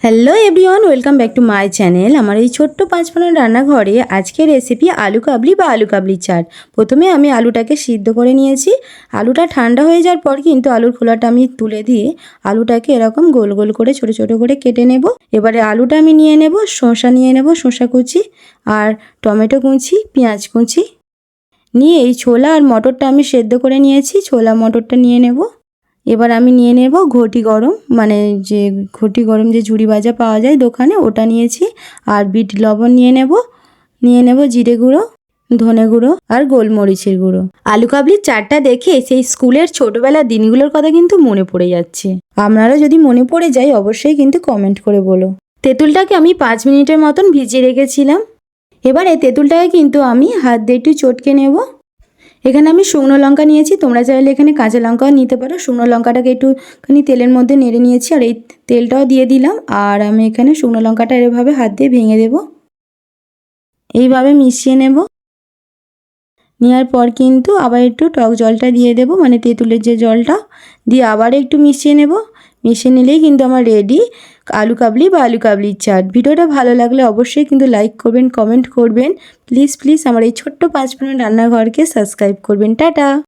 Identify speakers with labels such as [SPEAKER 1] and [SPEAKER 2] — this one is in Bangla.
[SPEAKER 1] Hello everyone, welcome back to my channel. আমার এই ছোট্ট 5 মিনিট রান্নাঘরে আজকের রেসিপি আলু কাবলি বা আলু কাবলি চাট। প্রথমে আমি আলুটাকে সিদ্ধ করে নিয়েছি। আলুটা ঠান্ডা হয়ে যাওয়ার পর কিন্তু আলুর খোলাটা আমি তুলে দিয়ে আলুটাকে এরকম গোল গোল করে ছোট ছোট করে কেটে নেব। এবারে আলুটা আমি নিয়ে নেব, শসা নিয়ে নেব, শসা কুচি আর টমেটো কুচি, পেঁয়াজ কুচি নিয়ে এই ছোলা আর মটরটা আমি সেদ্ধ করে নিয়েছি। ছোলা মটরটা নিয়ে নেব। এবার আমি নিয়ে নেব ঘটি গরম, মানে যে ঘটি গরম যে ঝুড়ি ভাজা পাওয়া যায় দোকানে, ওটা নিয়েছি। আর বিট লবণ নিয়ে নেব জিরে গুঁড়ো, ধনে গুঁড়ো আর গোলমরিচের গুঁড়ো। আলু কাবলির চাটটা দেখে সেই স্কুলের ছোটবেলার দিনগুলোর কথা কিন্তু মনে পড়ে যাচ্ছে। আপনারা যদি মনে পড়ে যায় অবশ্যই কিন্তু কমেন্ট করে বলো। তেঁতুলটাকে আমি 5 মিনিটের মতন ভিজিয়ে রেখেছিলাম। এবারে তেঁতুলটাকে কিন্তু আমি হাত দিয়ে একটু চটকে নেব। এখানে আমি শুকনো লঙ্কা নিয়েছি, তোমরা চাইলে এখানে কাঁচা লঙ্কাও নিতে পারো। শুকনো লঙ্কাটাকে একটুখানি তেলের মধ্যে নেড়ে নিয়েছি আর এই তেলটাও দিয়ে দিলাম। আর আমি এখানে শুকনো লঙ্কাটা এভাবে হাত দিয়ে ভেঙে দেব, এইভাবে মিশিয়ে নেব। নেওয়ার পর কিন্তু আবার একটু টক জলটা দিয়ে দেব, মানে তেঁতুলের যে জলটা দিয়ে আবার একটু মিশিয়ে নেব। মিশিয়ে নিলেই কিন্তু আমার রেডি আলু কাবলি বা আলু কাবলির চাট। ভিডিওটা ভালো লাগলে অবশ্যই কিন্তু লাইক করবেন, কমেন্ট করবেন। প্লিজ আমার এই ছোট্ট 5 মিনিট রান্নাঘরকে সাবস্ক্রাইব করবেন। টাটা।